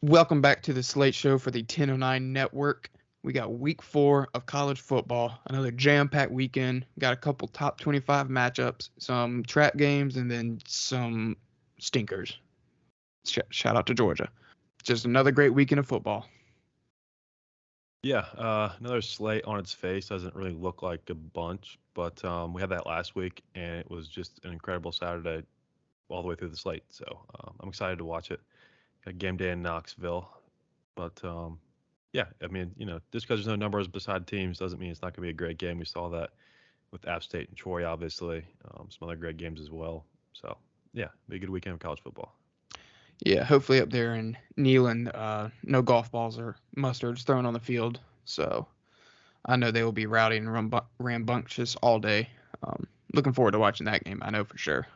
Welcome back to the Slate Show for the 1009 Network. We got week 4 of college football, another jam-packed weekend. Got a couple top 25 matchups, some trap games, and then some stinkers. Shout out to Georgia. Just another great weekend of football. Yeah, another slate on its face doesn't really look like a bunch, but we had that last week, and it was just an incredible Saturday all the way through the slate. So I'm excited to watch it. Got game day in Knoxville, but yeah, I mean, just because there's no numbers beside teams doesn't mean it's not going to be a great game. We saw that with App State and Troy, obviously, some other great games as well. So yeah, be a good weekend of college football. Yeah, hopefully up there in Neyland, no golf balls or mustards thrown on the field. So I know they will be rowdy and rambunctious all day. Looking forward to watching that game, I know for sure.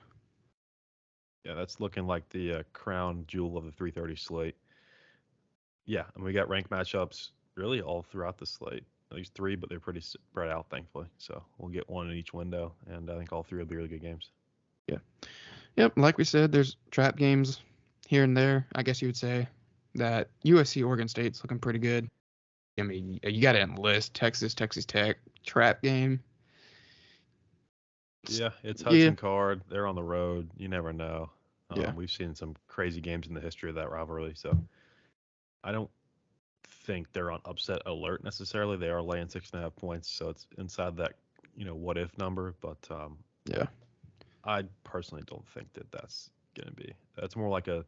Yeah, that's looking like the crown jewel of the 3:30 slate. Yeah, and we got ranked matchups really all throughout the slate. At least three, but they're pretty spread out, thankfully. So we'll get one in each window, and I think all three will be really good games. Yeah. Yep, like we said, there's trap games here and there. I guess you would say that USC Oregon State's looking pretty good. I mean, you got it on the list. Texas Tech trap game. Yeah, it's Yeah, Hudson Card. They're on the road. You never know. yeah, We've seen some crazy games in the history of that rivalry, so I don't think they're on upset alert necessarily. They are laying 6.5 points, so it's inside that what if number. But yeah, I personally don't think that that's going to be. That's more like a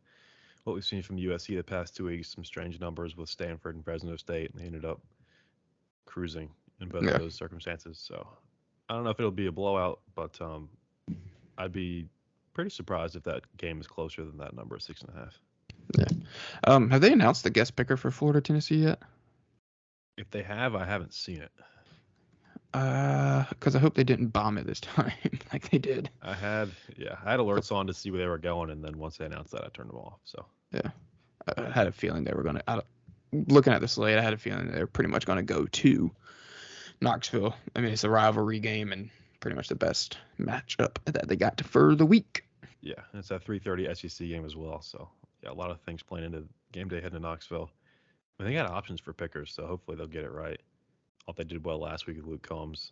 what we've seen from USC the past 2 weeks. Some strange numbers with Stanford and Fresno State, and they ended up cruising in both of yeah, those circumstances. So I don't know if it'll be a blowout, but I'd be pretty surprised if that game is closer than that number of 6.5. yeah. Have they announced the guest picker for Florida Tennessee yet? If they have, I haven't seen it. Because I hope they didn't bomb it this time like they did. I had alerts on to see where they were going, and then once they announced that, I turned them off. So Yeah, I had a feeling they were gonna. Looking at the slate, I had a feeling they were pretty much gonna go to Knoxville. I mean, it's a rivalry game and pretty much the best matchup that they got for the week. yeah, and it's that 3:30 SEC game as well. So yeah, a lot of things playing into game day heading to Knoxville. I mean, they got options for pickers, so hopefully they'll get it right. I thought they did well last week with Luke Combs.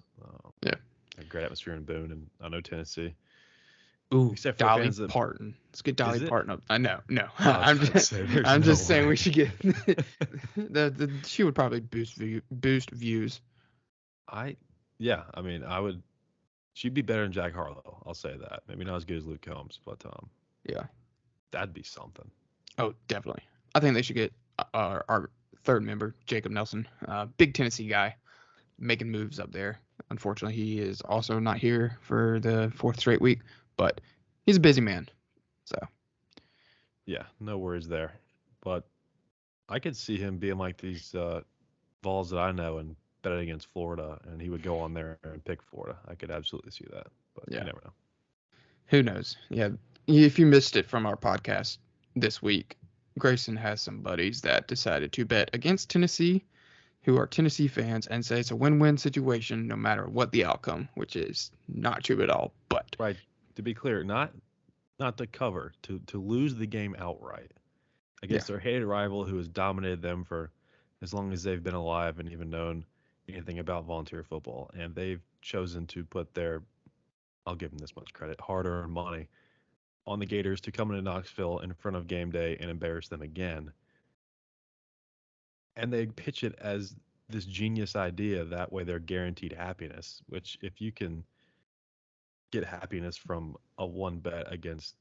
Yeah. A great atmosphere in Boone, and I know Tennessee. Ooh, Except for Dolly fans that Parton. Let's get Dolly is it? Parton up. I know, no. I was about to say, there's I'm no just saying way. we should get she would probably boost views. I yeah, I mean, I would. She'd be better than Jack Harlow. I'll say that. Maybe not as good as Luke Combs, but Yeah. that'd be something. Oh, definitely. I think they should get our third member, Jacob Nelson, big Tennessee guy, making moves up there. Unfortunately, he is also not here for the fourth straight week, but he's a busy man. So Yeah, no worries there. But I could see him being like these balls that I know and betting against Florida, and he would go on there and pick Florida. I could absolutely see that, but you yeah, never know. who knows? Yeah, if you missed it from our podcast this week, Grayson has some buddies that decided to bet against Tennessee, who are Tennessee fans, and say it's a win-win situation no matter what the outcome, which is not true at all. But Right. To be clear, not to cover, to lose the game outright yeah, against their hated rival who has dominated them for as long as they've been alive and even known anything about volunteer football. And they've chosen to put their, I'll give them this much credit, hard earned money on the Gators to come into Knoxville in front of game day and embarrass them again. And they pitch it as this genius idea. That way they're guaranteed happiness, which if you can get happiness from a one bet against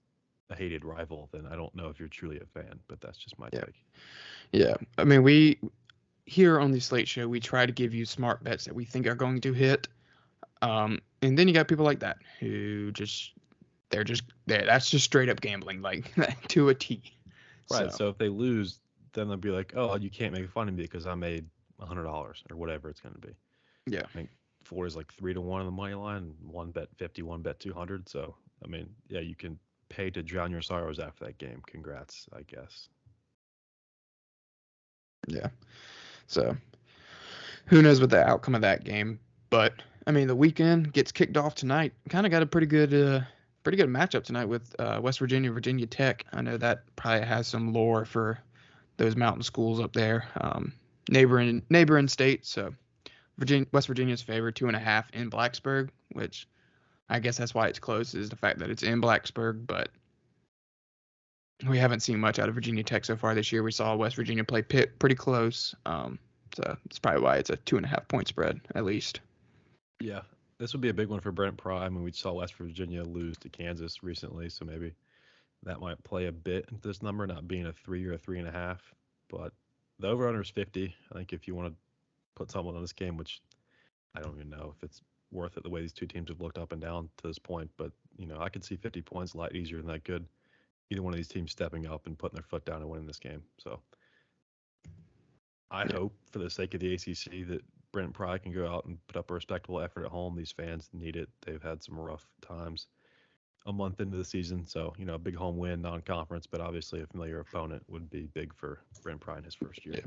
a hated rival, then I don't know if you're truly a fan, but that's just my yeah, take. yeah. I mean, we here on the Slate Show, we try to give you smart bets that we think are going to hit. And then you got people like that who that's just straight up gambling, like to a T. Right. So So if they lose, then they'll be like, "Oh, you can't make fun of me because I made $100 or whatever it's going to be." yeah, I think four is like 3-1 on the money line, one bet 50, one bet 200. So I mean, yeah, you can pay to drown your sorrows after that game. Congrats, I guess. yeah. So who knows what the outcome of that game? But I mean, the weekend gets kicked off tonight. Kind of got a pretty good matchup tonight with West Virginia, Virginia Tech. I know that probably has some lore for those mountain schools up there, neighboring states. So West Virginia's favored 2.5 in Blacksburg, which I guess that's why it's close, is the fact that it's in Blacksburg. But we haven't seen much out of Virginia Tech so far this year. We saw West Virginia play Pitt pretty close. So that's probably why it's a 2.5-point spread at least. Yeah, this would be a big one for Brent Pry. I mean, we saw West Virginia lose to Kansas recently, so maybe that might play a bit into this number, not being a 3 or a 3.5. But the over/under is 50. I think if you want to put someone on this game, which I don't even know if it's worth it the way these two teams have looked up and down to this point, but I could see 50 points a lot easier than that could either one of these teams stepping up and putting their foot down and winning this game. So I hope for the sake of the ACC that Brent Pry can go out and put up a respectable effort at home. These fans need it. They've had some rough times a month into the season. So, a big home win, non-conference, but obviously a familiar opponent would be big for Brent Pry in his first year.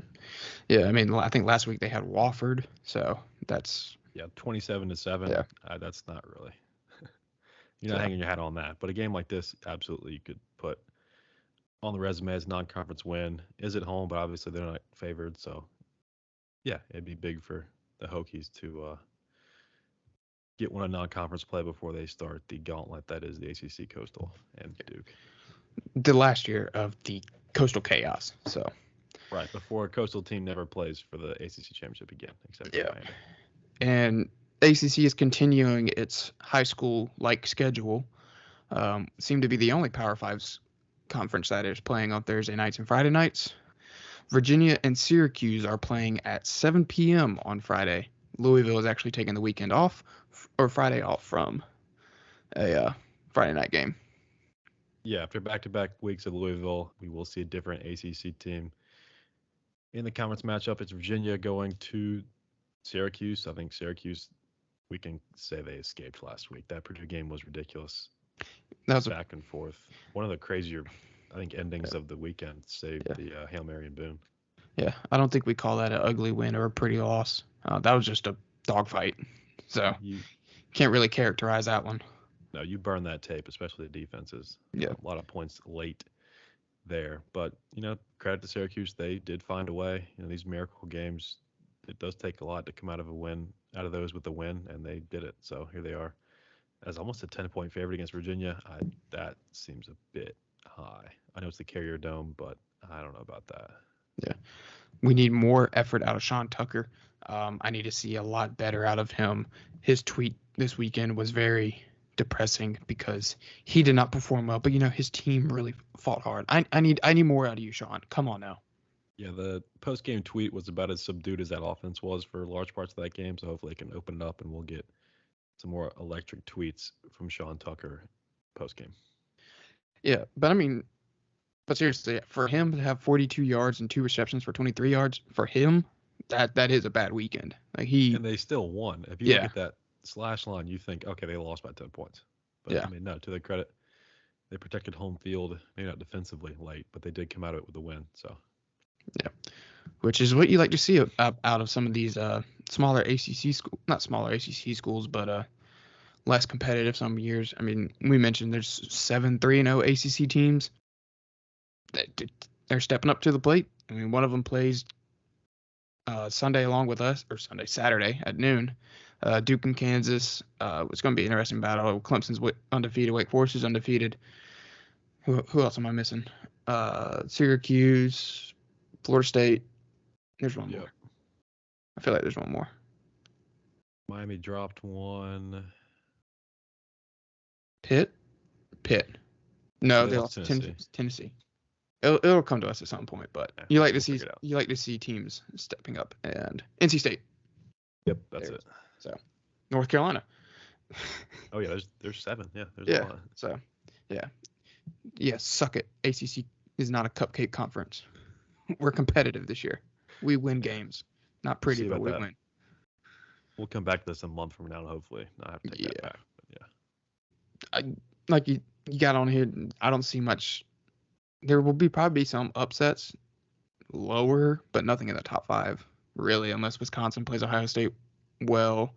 Yeah, I mean, I think last week they had Wofford, so that's... Yeah, 27-7. Yeah. That's not really... You're not hanging your hat on that. But a game like this, absolutely, you could put on the resume as a non-conference win. Is at home, but obviously they're not favored. So, yeah, it'd be big for the Hokies to get one of non-conference play before they start the gauntlet that is the ACC Coastal and Duke. The last year of the Coastal Chaos. So right before a Coastal team never plays for the ACC championship again, except for Miami. And ACC is continuing its high school-like schedule. Seem to be the only Power Fives conference that is playing on Thursday nights and Friday nights. Virginia and Syracuse are playing at 7 p.m. on Friday. Louisville is actually taking the weekend off, or Friday off from a Friday night game. Yeah, after back-to-back weeks of Louisville, we will see a different ACC team. In the conference matchup, it's Virginia going to Syracuse. I think Syracuse, we can say they escaped last week. That Purdue game was ridiculous. That was back and forth. One of the crazier, I think, endings of the weekend, save the Hail Mary and boom. Yeah, I don't think we call that an ugly win or a pretty loss. That was just a dogfight. So you can't really characterize that one. No, you burn that tape, especially the defenses. Yeah. A lot of points late there. But, credit to Syracuse. They did find a way. These miracle games, it does take a lot to come out of those with a win, and they did it. So here they are as almost a 10-point favorite against Virginia. That seems a bit high. I know it's the Carrier Dome, but I don't know about that. Yeah. We need more effort out of Sean Tucker. I need to see a lot better out of him. His tweet this weekend was very depressing because he did not perform well, but his team really fought hard. I need more out of you, Sean. Come on now. Yeah, the post-game tweet was about as subdued as that offense was for large parts of that game, so hopefully it can open it up and we'll get some more electric tweets from Sean Tucker post-game. Yeah, but seriously, for him to have 42 yards and 2 receptions for 23 yards, for him, that is a bad weekend. And they still won. If you look at that slash line, you think, okay, they lost by 10 points. But no, to their credit, they protected home field, maybe not defensively late, but they did come out of it with a win. So, yeah, which is what you like to see out of some of these smaller ACC schools, not smaller ACC schools, but less competitive some years. I mean, we mentioned there's 7 3-0 ACC teams. They're stepping up to the plate. I mean, one of them plays Sunday along with us, or Saturday at noon. Duke and Kansas. It's going to be an interesting battle. Clemson's undefeated. Wake Forest is undefeated. Who else am I missing? Syracuse, Florida State. There's one more. I feel like there's one more. Miami dropped one. Pitt. No, they lost to Tennessee. It'll come to us at some point, but you like to see teams stepping up, and NC State. Yep, that's it. So, North Carolina. Oh yeah, there's 7. Yeah, there's a lot. So, suck it. ACC is not a cupcake conference. We're competitive this year. We win games. Not pretty, but we win. We'll come back to this a month from now, hopefully. I have to take that back. But like you got on here. I don't see much. There will probably be some upsets lower, but nothing in the top 5, really, unless Wisconsin plays Ohio State well.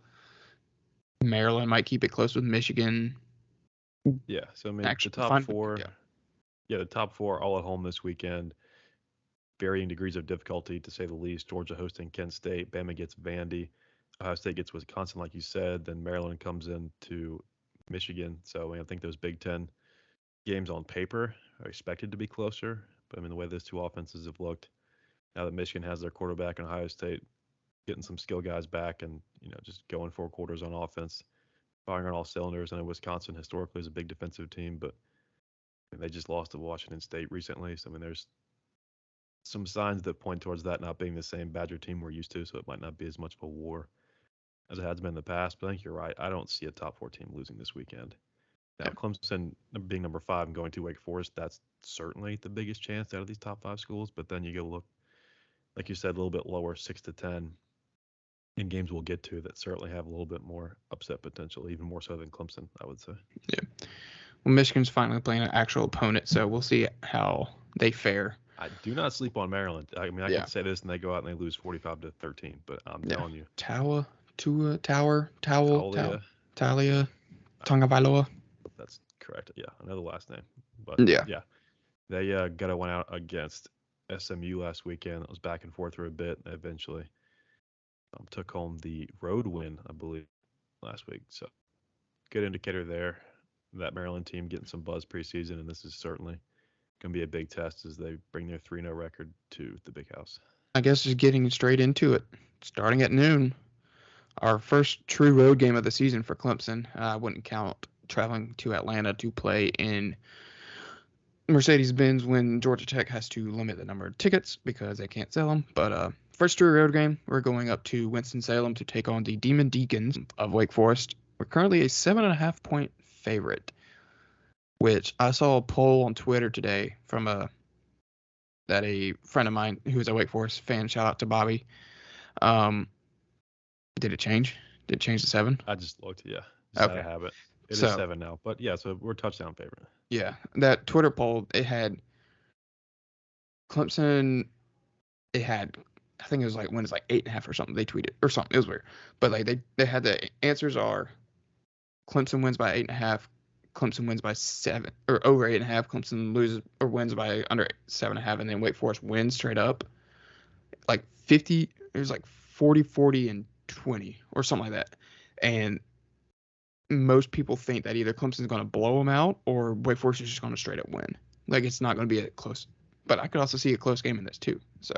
Maryland might keep it close with Michigan. Yeah, so I mean, the top 4. Yeah, the top 4 all at home this weekend. varying degrees of difficulty, to say the least. Georgia hosting Kent State, Bama gets Vandy, Ohio State gets Wisconsin, like you said, then Maryland comes into Michigan. So I think those Big Ten games on paper are expected to be closer. But I mean, the way those two offenses have looked, now that Michigan has their quarterback and Ohio State getting some skill guys back and, just going 4 quarters on offense, firing on all cylinders. I know Wisconsin historically is a big defensive team, but they just lost to Washington State recently. So, I mean, there's some signs that point towards that not being the same Badger team we're used to, so it might not be as much of a war as it has been in the past. But I think you're right. I don't see a top 4 team losing this weekend. Now, Clemson being number 5 and going to Wake Forest, that's certainly the biggest chance out of these top 5 schools. But then you go look, like you said, a little bit lower, 6 to 10, in games we'll get to that certainly have a little bit more upset potential, even more so than Clemson, I would say. Yeah. Well, Michigan's finally playing an actual opponent, so we'll see how they fare. I do not sleep on Maryland. I mean, I can say this and they go out and they lose 45-13, but I'm telling you. Talia, Tagovailoa. That's correct. Yeah, I know the last name. But yeah. They got one out against SMU last weekend. It was back and forth for a bit. They eventually took home the road win, I believe, last week. So good indicator there. That Maryland team getting some buzz preseason, and this is certainly going to be a big test as they bring their 3-0 record to the Big House. I guess just getting straight into it. Starting at noon, our first true road game of the season for Clemson. I wouldn't count traveling to Atlanta to play in Mercedes-Benz when Georgia Tech has to limit the number of tickets because they can't sell them. But first true road game, we're going up to Winston-Salem to take on the Demon Deacons of Wake Forest. We're currently a 7.5-point favorite, which I saw a poll on Twitter today from a friend of mine who is a Wake Forest fan. Shout out to Bobby. Did it change? Did it change to 7? I just looked, yeah. Just out of habit. It is 7 now, but yeah, so we're touchdown favorite. Yeah, that Twitter poll, it had Clemson. It had, I think it was like when it's like 8.5 or something. They tweeted or something. It was weird, but like they had the answers are Clemson wins by 8.5. Clemson wins by 7 or over 8.5. Clemson loses or wins by under 7.5, and then Wake Forest wins straight up. Like 50, it was like 40, 40, and 20 or something like that. And most people think that either Clemson's going to blow them out or Wake Forest is just going to straight up win. Like it's not going to be a close, but I could also see a close game in this too. So.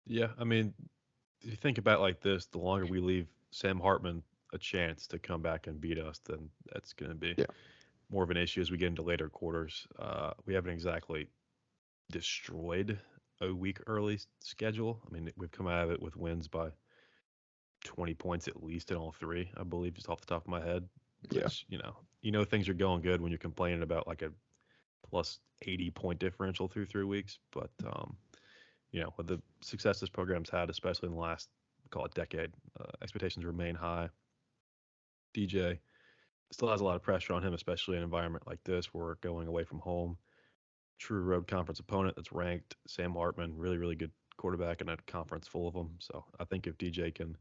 Yeah, I mean, if you think about it like this, the longer we leave Sam Hartman a chance to come back and beat us, then that's going to be more of an issue as we get into later quarters. We haven't exactly destroyed a week early schedule. I mean, we've come out of it with wins by 20 points at least in all 3, I believe, just off the top of my head. Which, things are going good when you're complaining about like a plus 80-point differential through 3 weeks. But, with the success this program's had, especially in the last, call it decade, expectations remain high. DJ still has a lot of pressure on him, especially in an environment like this where we're going away from home. True road conference opponent that's ranked. Sam Hartman, really, really good quarterback in a conference full of them. So I think if DJ can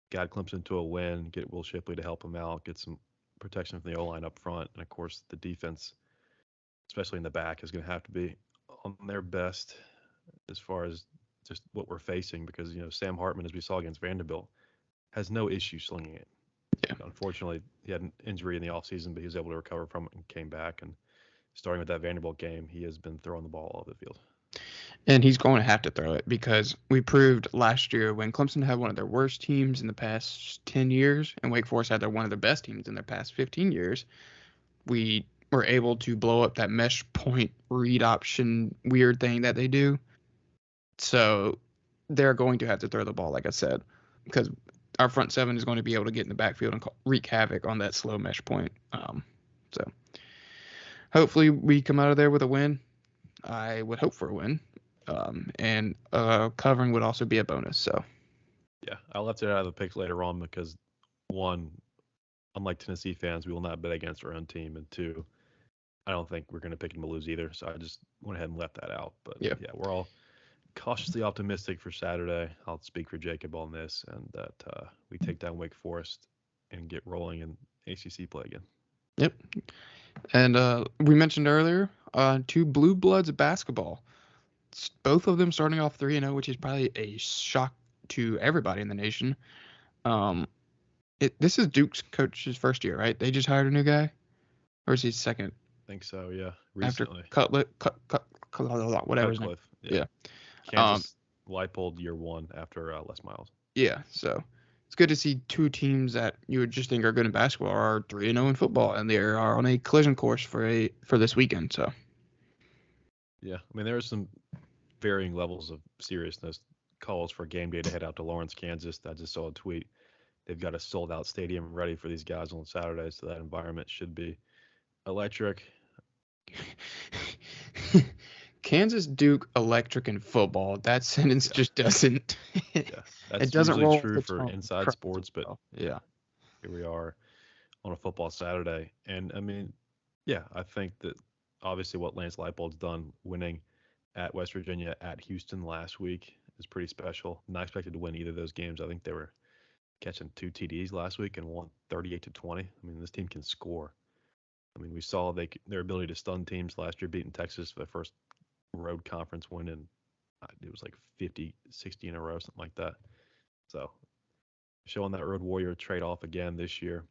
guide Clemson to a win, get Will Shipley to help him out, get some protection from the O-line up front, and of course the defense, especially in the back, is going to have to be on their best as far as just what we're facing because, Sam Hartman, as we saw against Vanderbilt, has no issue slinging it. Yeah. Unfortunately, he had an injury in the offseason, but he was able to recover from it and came back. And starting with that Vanderbilt game, he has been throwing the ball all over the field. And he's going to have to throw it because we proved last year when Clemson had one of their worst teams in the past 10 years and Wake Forest had one of their best teams in their past 15 years, we were able to blow up that mesh point read option weird thing that they do. So they're going to have to throw the ball, like I said, because our front 7 is going to be able to get in the backfield and wreak havoc on that slow mesh point. So hopefully we come out of there with a win. I would hope for a win. And covering would also be a bonus. So yeah, I left it out of the picks later on because 1, unlike Tennessee fans, we will not bet against our own team, and 2, I don't think we're going to pick them to lose either. So I just went ahead and left that out. But yeah, we're all cautiously optimistic for Saturday. I'll speak for Jacob on this, and that we take down Wake Forest and get rolling in ACC play again. Yep. And we mentioned earlier, 2 Blue Bloods basketball. both of them starting off 3-0, which is probably a shock to everybody in the nation. This is Duke's coach's first year, right? They just hired a new guy, or is he second? I think so. Yeah, After recently. Whatever his name. Cutcliffe. Yeah. Kansas Leipold year 1 after Les Miles. Yeah. So it's good to see two teams that you would just think are good in basketball are 3-0 in football, and they are on a collision course for this weekend. So. Yeah, I mean there are some varying levels of seriousness. Calls for game day to head out to Lawrence, Kansas. I just saw a tweet. They've got a sold-out stadium ready for these guys on Saturday, so that environment should be electric. Kansas Duke electric in football. That sentence just doesn't. Yeah, that's it doesn't usually roll true for inside sports, but yeah, here we are on a football Saturday, and I mean, yeah, I think that obviously what Lance Leipold's done, winning at West Virginia, at Houston last week, is pretty special. Not expected to win either of those games. I think they were catching 2 TDs last week and won 38-20. I mean, this team can score. I mean, we saw their ability to stun teams last year, beating Texas for the first road conference win, and it was like 50, 60 in a row, something like that. So showing that road warrior trade off again this year.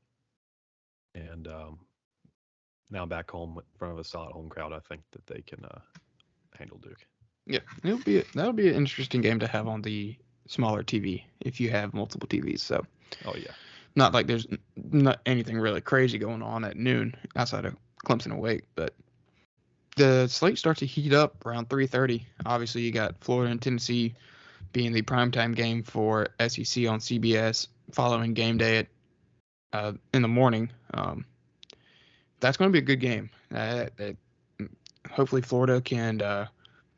And now back home in front of a solid home crowd, I think that they can handle Duke. Yeah, that'll be an interesting game to have on the smaller TV if you have multiple TVs. So. Oh yeah. Not like there's not anything really crazy going on at noon outside of Clemson awake, but the slate starts to heat up around 3:30. Obviously, you got Florida and Tennessee being the primetime game for SEC on CBS, following game day at in the morning. That's going to be a good game. Hopefully, Florida can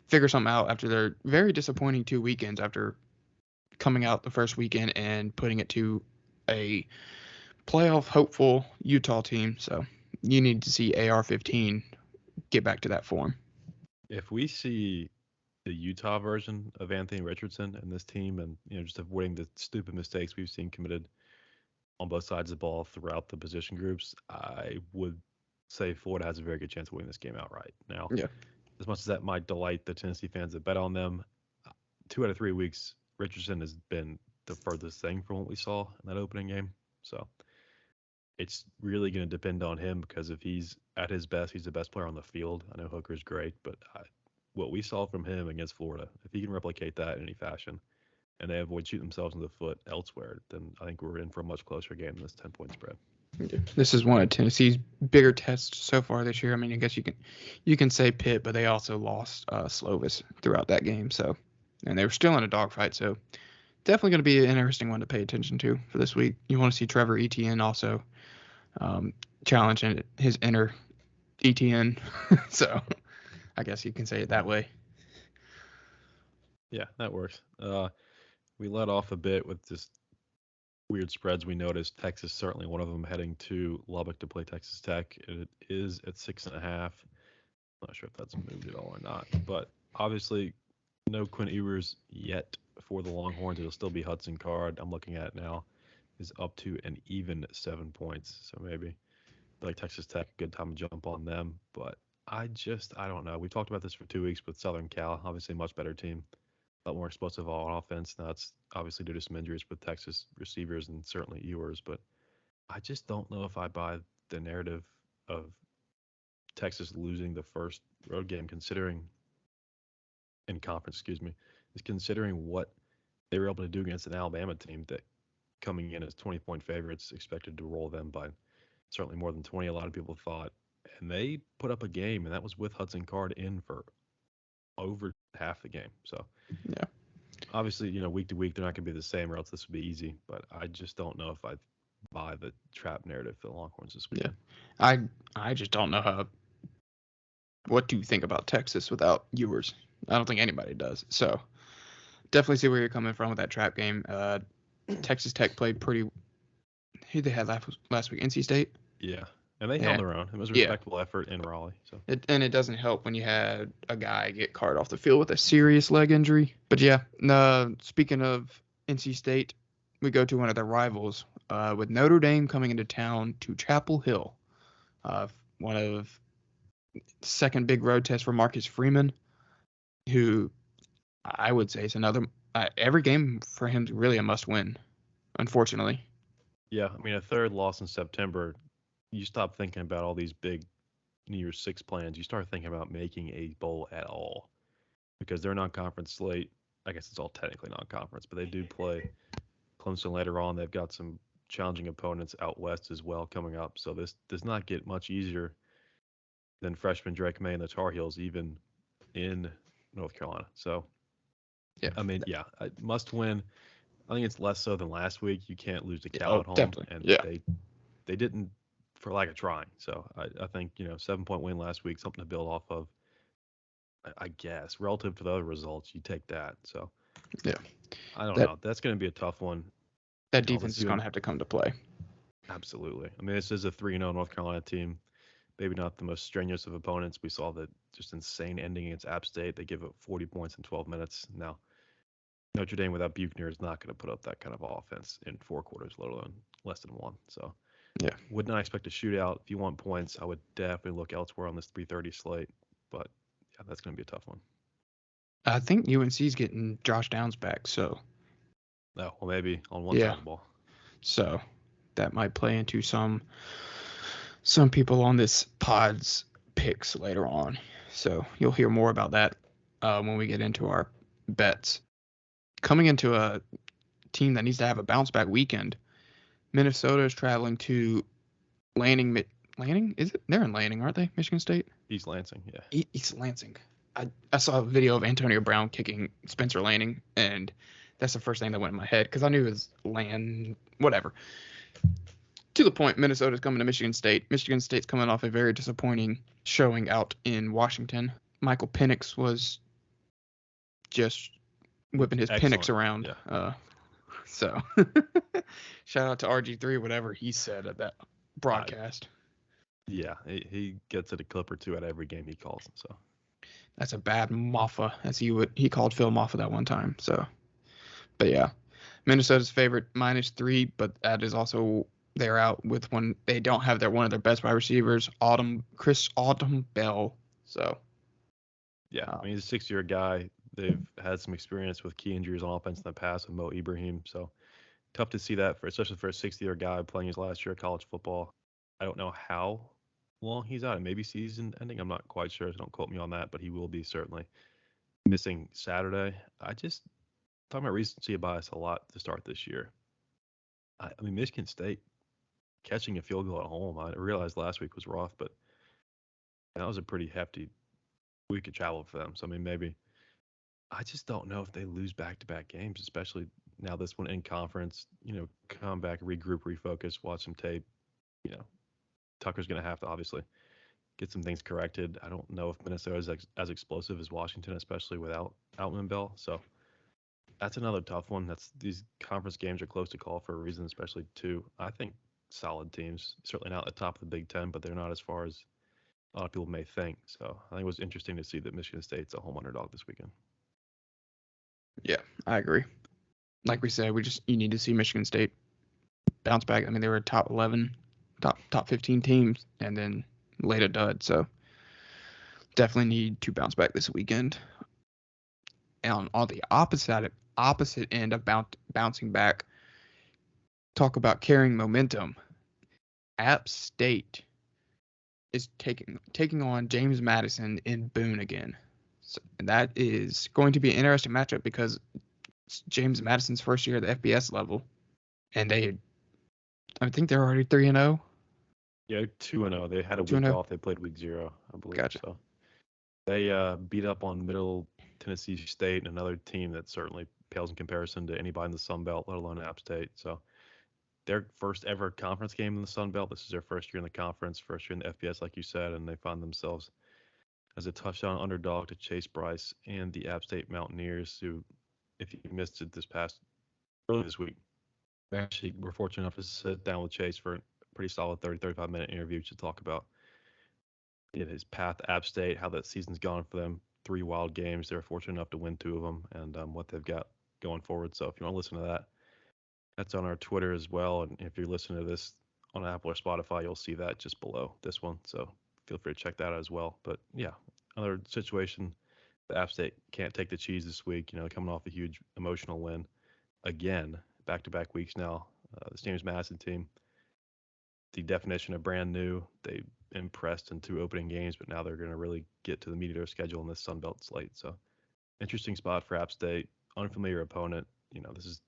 figure something out after their very disappointing 2 weekends after coming out the first weekend and putting it to a playoff hopeful Utah team. So you need to see AR-15 get back to that form. If we see the Utah version of Anthony Richardson and this team, and just avoiding the stupid mistakes we've seen committed on both sides of the ball throughout the position groups, I would say Florida has a very good chance of winning this game outright. Now, as much as that might delight the Tennessee fans that bet on them, 2 out of 3 weeks, Richardson has been the furthest thing from what we saw in that opening game. So it's really going to depend on him, because if he's at his best, he's the best player on the field. I know Hooker's great, but what we saw from him against Florida, if he can replicate that in any fashion and they avoid shooting themselves in the foot elsewhere, then I think we're in for a much closer game than this 10-point spread. This is one of Tennessee's bigger tests so far this year. I mean, I guess you can say Pitt, but they also lost Slovis throughout that game. So, and they were still in a dogfight. So definitely going to be an interesting one to pay attention to for this week. You want to see Trevor Etienne also challenge his inner Etienne. So I guess you can say it that way. Yeah, that works. We let off a bit with just weird spreads we noticed. Texas, certainly one of them, heading to Lubbock to play Texas Tech. It is at 6.5. Not sure if that's moved at all or not, but obviously no Quinn Ewers yet for the Longhorns. It'll still be Hudson Card. I'm looking at it now, is up to an even 7 points. So maybe like Texas Tech, a good time to jump on them. But I don't know. We talked about this for 2 weeks with Southern Cal, obviously a much better team, a lot more explosive on offense. Now it's obviously due to some injuries with Texas receivers and certainly Ewers, but I just don't know if I buy the narrative of Texas losing the first road game, considering what they were able to do against an Alabama team that, coming in as 20-point favorites, expected to roll them by certainly more than 20, a lot of people thought. And they put up a game, and that was with Hudson Card in for over half the game. So, yeah, obviously, week to week, they're not going to be the same, or else this would be easy. But I just don't know if I buy the trap narrative for the Longhorns this week. Yeah, I just don't know what to think about Texas without Ewers. I don't think anybody does. So definitely see where you're coming from with that trap game. Texas Tech played pretty. Who they had last week? NC State. Yeah, and they held their own. It was a respectable effort in Raleigh. So it doesn't help when you had a guy get carted off the field with a serious leg injury. But speaking of NC State, we go to one of their rivals with Notre Dame coming into town to Chapel Hill. One of second big road test for Marcus Freeman. who I would say is another. Every game for him is really a must-win. Unfortunately. Yeah, I mean, a third loss in September, you stop thinking about all these big New Year's Six plans. You start thinking about making a bowl at all because they're non-conference slate. I guess it's all technically non-conference, but they do play Clemson later on. They've got some challenging opponents out west as well coming up. So this does not get much easier than freshman Drake May and the Tar Heels, even in North Carolina. So, Yeah. I mean, yeah, must win. I think it's less so than last week. You can't lose to Cal Oh, at home, definitely. and Yeah. they didn't for lack of trying. So I think 7-point win last week, something to build off of. I guess relative to the other results, you take that. So Yeah. I don't That know. That's going to be a tough one. that This defense is going to have to come to play. absolutely. I mean, this is a 3-0 North Carolina team. Maybe not the most strenuous of opponents. We saw that just insane ending against App State. They give up 40 points in 12 minutes. Now, Notre Dame without Buchner is not going to put up that kind of offense in 4 quarters, let alone less than one. So, Yeah. would not expect a shootout. If you want points, I would definitely look elsewhere on this 3:30 slate. But yeah, that's going to be a tough one. I think UNC's getting Josh Downs back, so Oh, well, maybe on one yeah. side of the ball. So that might play into some people on this pod's picks later on. So you'll hear more about that when we get into our bets. Coming into a team that needs to have a bounce back weekend, Minnesota is traveling to Lanning. Lanning? Is it? They're in Lanning, aren't they? Michigan State? East Lansing, yeah. East Lansing. I saw a video of Antonio Brown kicking Spencer Lanning, and that's the first thing that went in my head because I knew it was whatever. To the point, Minnesota's coming to Michigan State. Michigan State's coming off a very disappointing showing out in Washington. Michael Penix was just whipping his Penix around. Yeah. So shout out to RG3, whatever he said at that broadcast. Yeah, he gets it a clip or two at every game he calls. So that's a bad Maffa, as he called Phil Maffa that one time. So, but yeah, Minnesota's favorite -3, but that is also they're out with one. They don't have one of their best wide receivers, Chris Autumn Bell. So yeah, I mean he's a 6-year guy. They've had some experience with key injuries on offense in the past with Mo Ibrahim. So tough to see that especially for a 6th-year guy playing his last year of college football. I don't know how long he's out. Maybe season ending. I'm not quite sure. So don't quote me on that, but he will be certainly missing Saturday. I just talking about recency bias a lot to start this year. I mean, Michigan State catching a field goal at home. I realized last week was rough, but that was a pretty hefty week of travel for them. So I mean, maybe I just don't know if they lose back-to-back games, especially now this one in conference. Come back, regroup, refocus, watch some tape. Tucker's going to have to obviously get some things corrected. I don't know if Minnesota is as explosive as Washington, especially without Outman Bell. So that's another tough one. These conference games are close to call for a reason, especially two, I think, solid teams. Certainly not at the top of the Big Ten, but they're not as far as a lot of people may think. So I think it was interesting to see that Michigan State's a home underdog this weekend. Yeah, I agree. Like we said, you need to see Michigan State bounce back. I mean, they were top 11, top 15 teams, and then laid a dud. So definitely need to bounce back this weekend. And on the opposite end of bouncing back, talk about carrying momentum. App State is taking on James Madison in Boone again. So that is going to be an interesting matchup because it's James Madison's first year at the FBS level, and I think they're already 3-0. Yeah, 2-0. They had a week off. They played week 0, I believe. Gotcha. So they beat up on Middle Tennessee State, and another team that certainly pales in comparison to anybody in the Sun Belt, let alone App State. So their first ever conference game in the Sun Belt. This is their first year in the conference, first year in the FBS, like you said, and they found themselves as a touchdown underdog to Chase Bryce and the App State Mountaineers, who, if you missed it early this week, we actually were fortunate enough to sit down with Chase for a pretty solid 35-minute interview to talk about his path to App State, how that season's gone for them. 3 wild games. They were fortunate enough to win 2 of them, and what they've got going forward. So if you want to listen to that, that's on our Twitter as well. And if you're listening to this on Apple or Spotify, you'll see that just below this one. So feel free to check that out as well. But yeah, another situation The App State can't take the cheese this week. Coming off a huge emotional win again, back-to-back weeks now. The James Madison team, the definition of brand new. They impressed in 2 opening games, but now they're going to really get to the meat of their schedule in this Sun Belt slate. So interesting spot for App State. Unfamiliar opponent. This is,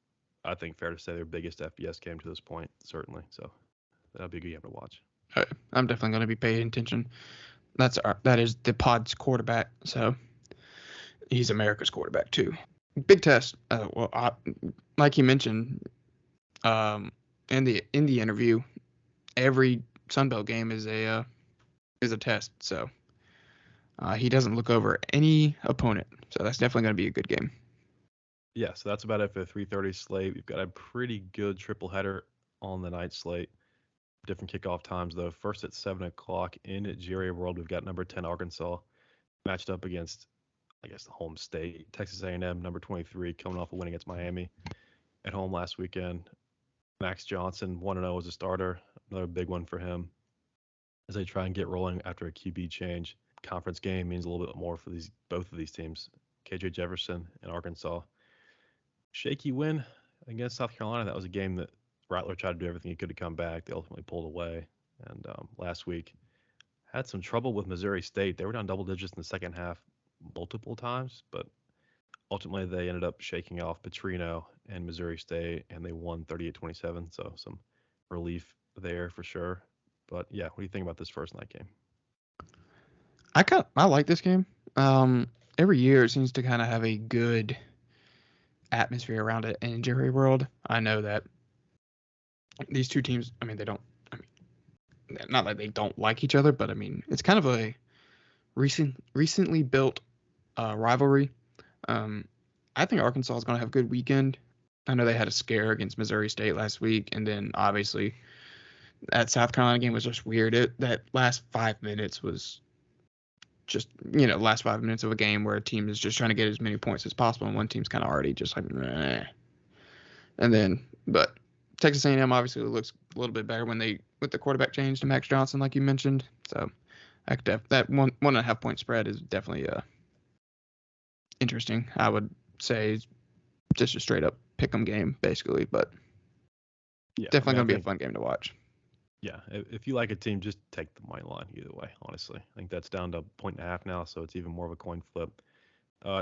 I think, fair to say their biggest FBS game to this point, certainly. So that'll be a good game to watch. I'm definitely going to be paying attention. That is the pod's quarterback, so he's America's quarterback too. Big test. Like you mentioned, in the interview, every Sun Belt game is a test. So he doesn't look over any opponent. So that's definitely going to be a good game. Yeah, so that's about it for the 3:30 slate. We've got a pretty good triple header on the night slate. Different kickoff times though. First at 7 o'clock at Jerry World, we've got number 10 Arkansas matched up against, I guess, the home state Texas A&M, number 23, coming off a win against Miami at home last weekend. Max Johnson 1-0 as a starter, another big one for him as they try and get rolling after a QB change. Conference game means a little bit more for both of these teams. KJ Jefferson and Arkansas. Shaky win against South Carolina. That was a game that Rattler tried to do everything he could to come back. They ultimately pulled away. And last week had some trouble with Missouri State. They were down double digits in the second half multiple times, but ultimately they ended up shaking off Petrino and Missouri State, and they won 38-27. So some relief there for sure. But yeah, what do you think about this first night game? I like this game. Every year it seems to kind of have a good atmosphere around it in Jerry World. I know that these two teams, not like they don't like each other, but it's kind of a recently built rivalry. I think Arkansas is going to have a good weekend. I know they had a scare against Missouri State last week, and then obviously that South Carolina game was just weird. That last 5 minutes was just, last 5 minutes of a game where a team is just trying to get as many points as possible, and one team's kind of already just like, meh. And then, but Texas A&M obviously looks a little bit better with the quarterback change to Max Johnson, like you mentioned. So that 1.5 point spread is definitely interesting. I would say just a straight up pick 'em game, basically, but yeah, definitely going to be a fun game to watch. Yeah, if you like a team, just take the money line either way, honestly. I think that's down to 1.5 now, so it's even more of a coin flip.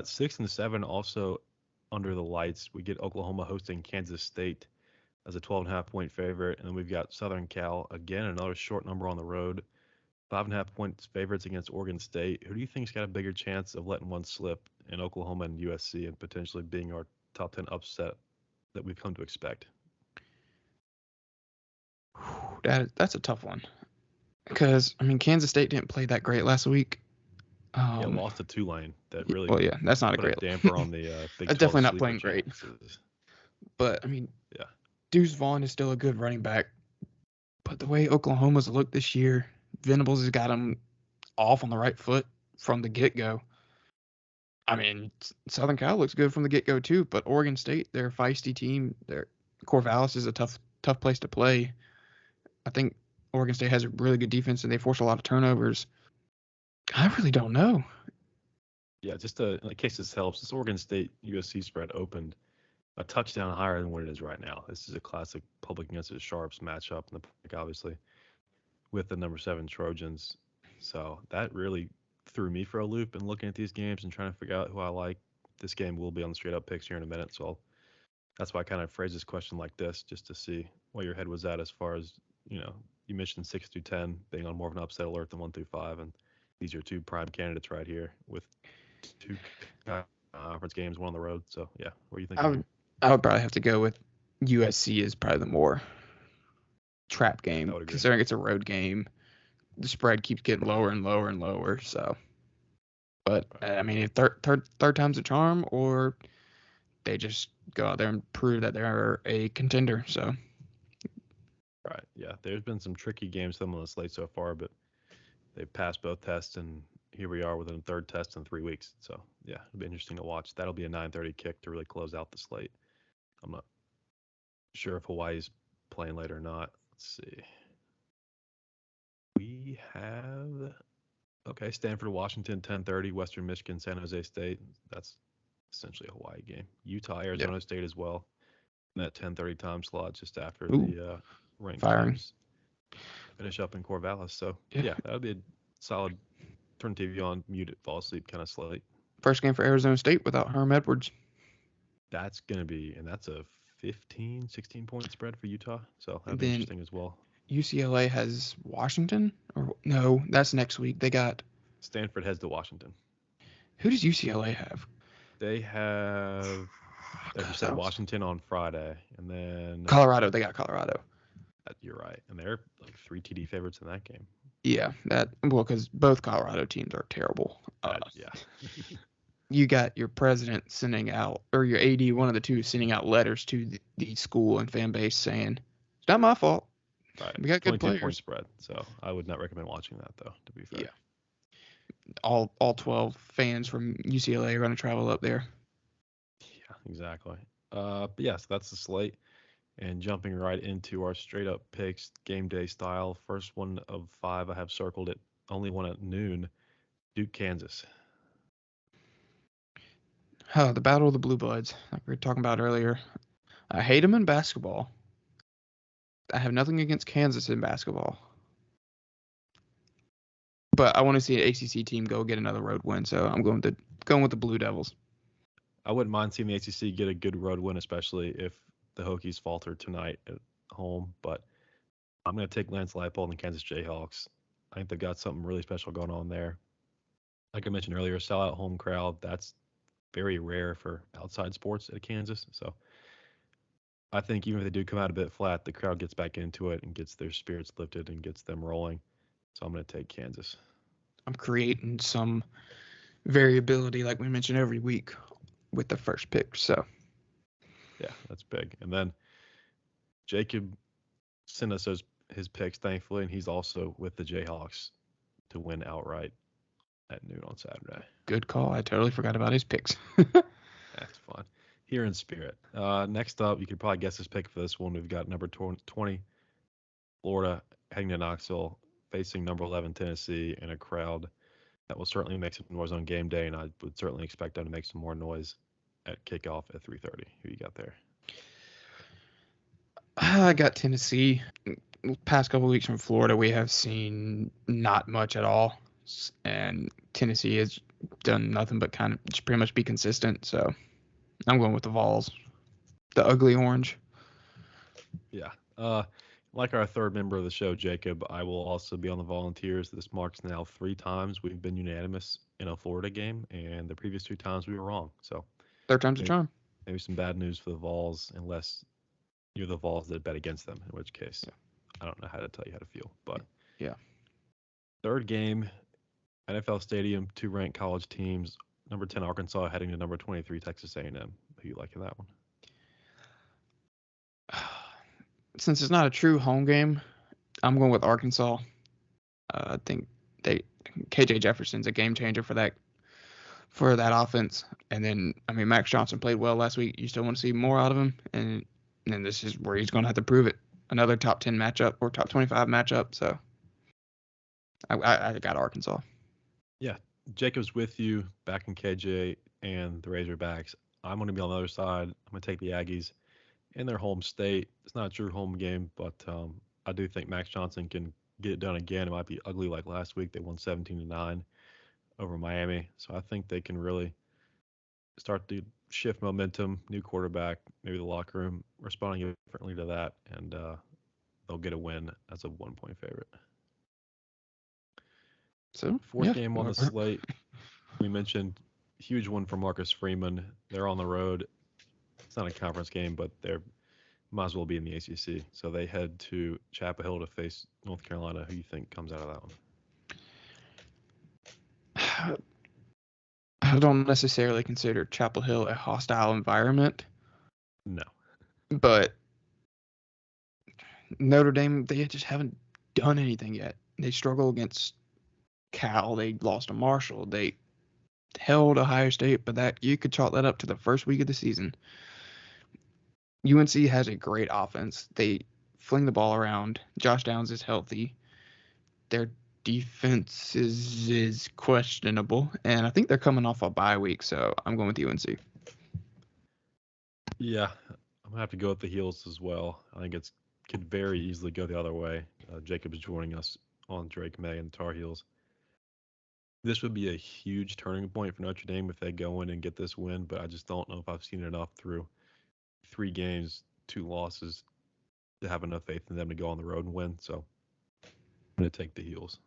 6 and 7 also under the lights. We get Oklahoma hosting Kansas State as a 12.5 point favorite, and then we've got Southern Cal, again, another short number on the road. 5.5 points favorites against Oregon State. Who do you think's got a bigger chance of letting one slip in Oklahoma and USC and potentially being our top 10 upset that we've come to expect? That's a tough one because Kansas State didn't play that great last week. Yeah, lost to Tulane. That really that's not a great damper on the Big 12 definitely not playing chances. Great. But yeah, Deuce Vaughn is still a good running back. But the way Oklahoma's looked this year, Venables has got them off on the right foot from the get-go. Southern Cal looks good from the get-go too, but Oregon State, they're a feisty team. Corvallis is a tough place to play. I think Oregon State has a really good defense, and they force a lot of turnovers. I really don't know. Yeah, just in case this helps, this Oregon State USC spread opened a touchdown higher than what it is right now. This is a classic public against the Sharps matchup, in the obviously, with the number 7 Trojans. So that really threw me for a loop in looking at these games and trying to figure out who I like. This game will be on the straight up picks here in a minute, so that's why I kind of phrased this question like this, just to see what your head was at as far as, you mentioned 6 through 10 being on more of an upset alert than 1 through 5, and these are 2 prime candidates right here with 2 conference games, 1 on the road. So yeah, what do you think? I would probably have to go with USC is probably the more trap game, considering it's a road game. The spread keeps getting lower and lower and lower. So, but third time's a charm, or they just go out there and prove that they're a contender. So, right, yeah, there's been some tricky games on the slate so far, but they've passed both tests, and here we are with a third test in 3 weeks. So yeah, it'll be interesting to watch. That'll be a 9:30 kick to really close out the slate. I'm not sure if Hawaii's playing late or not. Let's see. We have Okay, Stanford, Washington, 10:30. Western Michigan, San Jose State. That's essentially a Hawaii game. Utah, Yep. Arizona State as well. In that 10:30 time slot, just after Ooh, the ranked firing. teams finish up in Corvallis. So Yeah. yeah, that would be a solid turn TV on, mute it, fall asleep kind of slate. First game for Arizona State without Herm Edwards. That's gonna be, and that's a 15, 16 point spread for Utah. So that'd And be then interesting as well. UCLA has Washington, or no, that's next week. They got Stanford heads to Washington. who does UCLA have? They have, Oh, like you gosh, said, that was Washington on Friday, and then Colorado. They got Colorado. you're right, and they're like 3 TD favorites in that game. Yeah, that well, because both Colorado teams are terrible. Yeah, You got your president sending out, or your AD, one of the two, sending out letters to the school and fan base saying, "It's not my fault. right. We got good 22-point players." spread. So I would not recommend watching that though. To be fair. Yeah, all 12 fans from UCLA are going to travel up there. Yeah, exactly. But yes, that's the slate. And jumping right into our straight up picks, game day style. First one of five I have circled it. Only one at noon. Duke, Kansas. The Battle of the Blue Bloods, like we were talking about earlier. I hate them in basketball. I have nothing against Kansas in basketball, but I want to see an ACC team go get another road win. So I'm going with the Blue Devils. I wouldn't mind seeing the ACC get a good road win, especially if the Hokies falter tonight at home. But I'm going to take Lance Leipold and the Kansas Jayhawks. I think they've got something really special going on there. Like I mentioned earlier, sellout home crowd. That's very rare for outside sports at Kansas. So I think even if they do come out a bit flat, the crowd gets back into it and gets their spirits lifted and gets them rolling. So I'm going to take Kansas. I'm creating some variability, like we mentioned every week, with the first pick. So Yeah, that's big. And then Jacob sent us his picks, thankfully, and he's also with the Jayhawks to win outright at noon on Saturday. good call. I totally forgot about his picks. That's fun. Here in spirit. Next up, you could probably guess his pick for this one. We've got number 20, Florida, heading to Knoxville, facing number 11, Tennessee, in a crowd that will certainly make some noise on game day, and I would certainly expect them to make some more noise at kickoff at 3:30. Who you got there? I got Tennessee. Past couple of weeks from Florida, we have seen not much at all, and Tennessee has done nothing but kind of just pretty much be consistent. So I'm going with the Vols, the ugly orange. Yeah. Like our third member of the show, Jacob, I will also be on the Volunteers. This marks now 3 times we've been unanimous in a Florida game, and the previous 2 times we were wrong. So Third time's a maybe, charm. maybe some bad news for the Vols, unless you're the Vols that bet against them, in which case Yeah. I don't know how to tell you how to feel. But Yeah. third game, NFL Stadium, 2 ranked college teams. Number 10 Arkansas heading to number 23 Texas A&M. Who you like in that one? Since it's not a true home game, I'm going with Arkansas. I think KJ Jefferson's a game changer for that offense. And then Max Johnson played well last week. You still want to see more out of him, and then this is where he's going to have to prove it. Another top 10 matchup or top 25 matchup. So I got Arkansas. Yeah, Jacob's with you, back in KJ and the Razorbacks. I'm going to be on the other side. I'm going to take the Aggies in their home state. It's not a true home game, but I do think Max Johnson can get it done again. It might be ugly like last week. They won 17-9 over Miami, so I think they can really start to shift momentum. New quarterback, maybe the locker room responding differently to that, and they'll get a win as a 1 point favorite. So Fourth yeah, game on the slate, we mentioned huge one for Marcus Freeman. They're on the road. It's not a conference game, but they're might as well be in the ACC. So they head to Chapel Hill to face North Carolina. Who you think comes out of that one? I don't necessarily consider Chapel Hill a hostile environment, No. but Notre Dame, they just haven't done anything yet. They struggle against Cal. They lost to Marshall. They held Ohio State, but that you could chalk that up to the first week of the season. UNC has a great offense. They fling the ball around. Josh Downs is healthy. Their defense is questionable, and I think they're coming off a bye week, so I'm going with UNC. Yeah, I'm gonna have to go with the heels as well. I think it's could very easily go the other way. Jacob is joining us on Drake May and Tar Heels. This would be a huge turning point for Notre Dame if they go in and get this win, but I just don't know if I've seen enough through 3 games, 2 losses to have enough faith in them to go on the road and win. So I'm going to take the heels.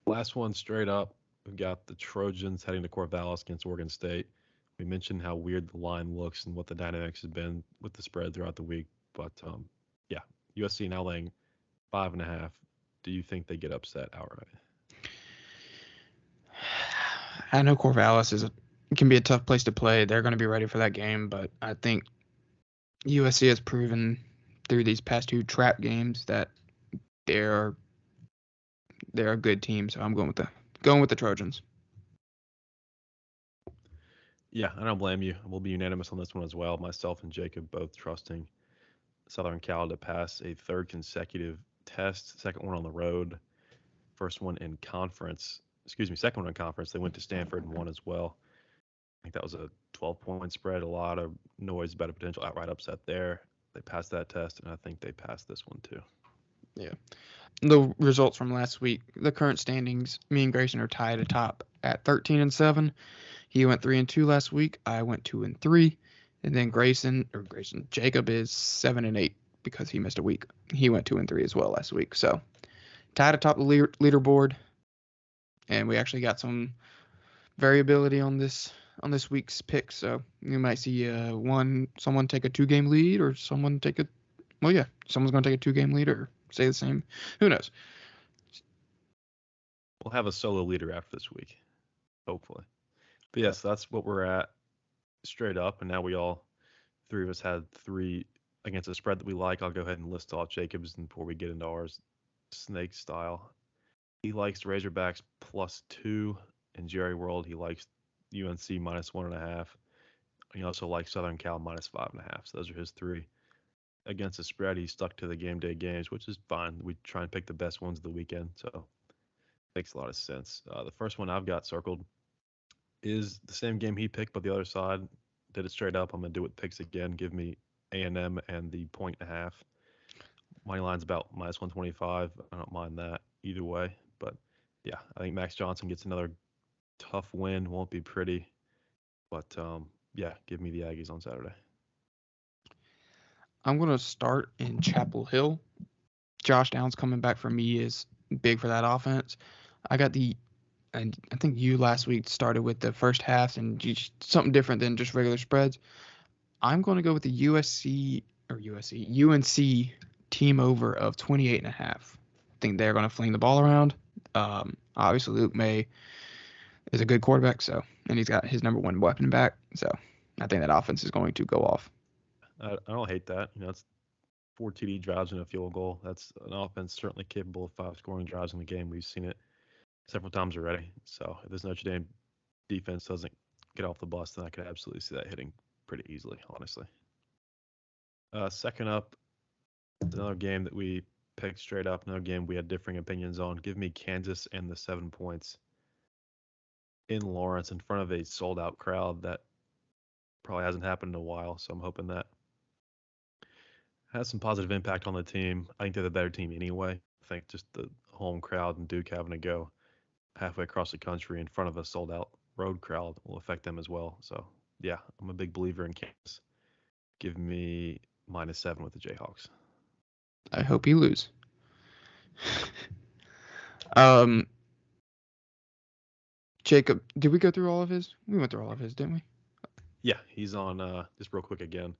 Last one straight up. We've got the Trojans heading to Corvallis against Oregon State. We mentioned how weird the line looks and what the dynamics have been with the spread throughout the week. But yeah, USC now laying 5.5. Do you think they get upset outright? I know Corvallis can be a tough place to play. They're going to be ready for that game, but I think USC has proven through these past 2 trap games that they're a good team. So I'm going with the Trojans. Yeah, I don't blame you. We'll be unanimous on this one as well. Myself and Jacob both trusting Southern Cal to pass a 3rd consecutive test, second one on the road, first one in conference. Excuse me, second one in conference. They went to Stanford and won as well. I think that was a 12-point spread. A lot of noise about a potential outright upset there. They passed that test, and I think they passed this one too. Yeah. The results from last week, the current standings, me and Grayson are tied atop at 13-7. He went 3-2 last week. I went 2-3, and then Jacob is 7-8 because he missed a week. He went 2-3 as well last week. So tied atop the leaderboard, and we actually got some variability on this week's pick. So you might see someone take a 2-game lead, or someone someone's going to take a 2-game lead or say the same. Who knows? We'll have a solo leader after this week, hopefully. But yes, that's what we're at straight up. And now we all 3 of us had 3 against a spread that we like. I'll go ahead and list off Jacob's before we get into ours, snake style. He likes Razorbacks +2. In Jerry World, he likes UNC -1.5. He also likes Southern Cal -5.5. So those are his 3. Against the spread, he stuck to the game day games, which is fine. We try and pick the best ones of the weekend, so makes a lot of sense. The first one I've got circled is the same game he picked, but the other side did it straight up. I'm gonna do it picks again. Give me A&M and the 1.5. Money line's about -125. I don't mind that either way, but yeah, I think Max Johnson gets another tough win. Won't be pretty, but yeah, give me the Aggies on Saturday. I'm going to start in Chapel Hill. Josh Downs coming back for me is big for that offense. And I think you last week started with the first half and something different than just regular spreads. I'm going to go with the UNC team over of 28.5. I think they're going to fling the ball around. Obviously, Luke May is a good quarterback, and he's got his number 1 weapon back. So I think that offense is going to go off. I don't hate that. It's 4 TD drives and a field goal. That's an offense certainly capable of 5 scoring drives in the game. We've seen it several times already. So if this Notre Dame defense doesn't get off the bus, then I could absolutely see that hitting pretty easily, honestly. Second up, another game that we picked straight up, another game we had differing opinions on. Give me Kansas and the 7 points in Lawrence in front of a sold-out crowd. That probably hasn't happened in a while, so I'm hoping that has some positive impact on the team. I think they're the better team anyway. I think just the home crowd and Duke having to go halfway across the country in front of a sold-out road crowd will affect them as well. So, yeah, I'm a big believer in Kansas. Give me -7 with the Jayhawks. I hope you lose. Jacob, did we go through all of his? We went through all of his, didn't we? Yeah, he's on, just real quick again.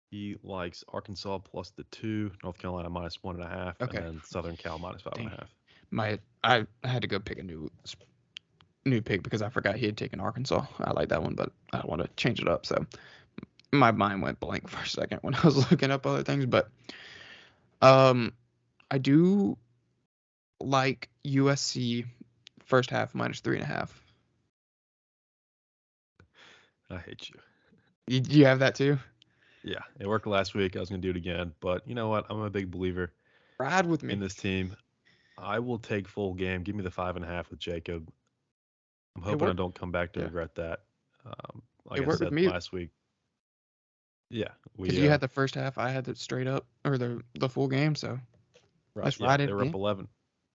He likes Arkansas +2, North Carolina -1.5, Okay. and then Southern Cal -5.5. I had to go pick a new pick because I forgot he had taken Arkansas. I like that one, but I want to change it up. So my mind went blank for a second when I was looking up other things. But I do like USC first half -3.5. I hate you. You have that too? Yeah, it worked last week. I was going to do it again. But you know what? I'm a big believer Ride with me in this team. I will take full game. Give me the 5.5 with Jacob. I'm It hoping I worked. don't come back to Yeah, regret that. it Like I worked with said me last week, yeah, because you had the first half, I had it straight up or the full game. So right, let's yeah, ride it they were up again. 11.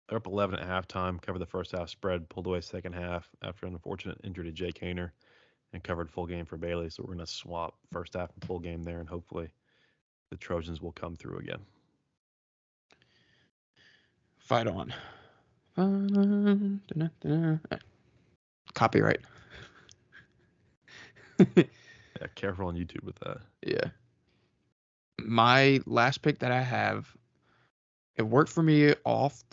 They're up 11 at halftime. Covered the first half spread. Pulled away second half after an unfortunate injury to Jake Hayner, and covered full game for Bailey. So we're gonna swap first half and full game there, and hopefully the Trojans will come through again. Fight on. Copyright. Yeah, careful on YouTube with that. Yeah. My last pick that I have, it worked for me off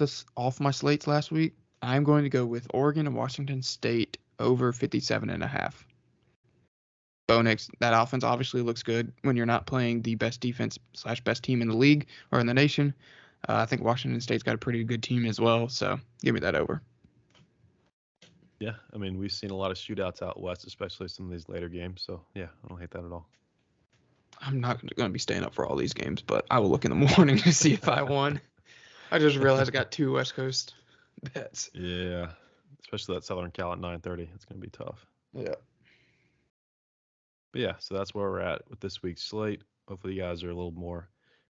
my slates last week. I'm going to go with Oregon and Washington State over 57.5. Bo Nix, that offense obviously looks good when you're not playing the best defense / best team in the league or in the nation. I think Washington State's got a pretty good team as well, so give me that over. Yeah, I mean we've seen a lot of shootouts out west, especially some of these later games. So yeah, I don't hate that at all. I'm not going to be staying up for all these games, but I will look in the morning to see if I won. I just realized I got 2 West Coast bets. Yeah, especially that Southern Cal at 9:30. It's gonna be tough. Yeah. But yeah, so that's where we're at with this week's slate. Hopefully, you guys are a little more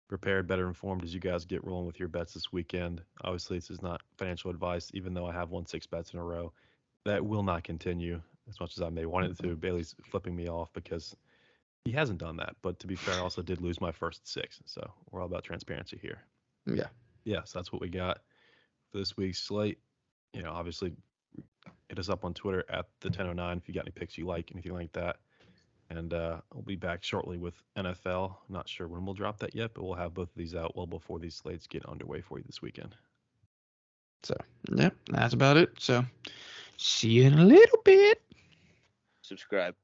prepared, better informed as you guys get rolling with your bets this weekend. Obviously, this is not financial advice, even though I have won 6 bets in a row. That will not continue as much as I may want it to. Bailey's flipping me off because he hasn't done that. But to be fair, I also did lose my first 6. So we're all about transparency here. Yeah. Yeah, so that's what we got for this week's slate. Obviously, hit us up on Twitter at the 1009 if you got any picks you like, anything like that. And we'll be back shortly with NFL. Not sure when we'll drop that yet, but we'll have both of these out well before these slates get underway for you this weekend. So, yeah, that's about it. So, see you in a little bit. Subscribe.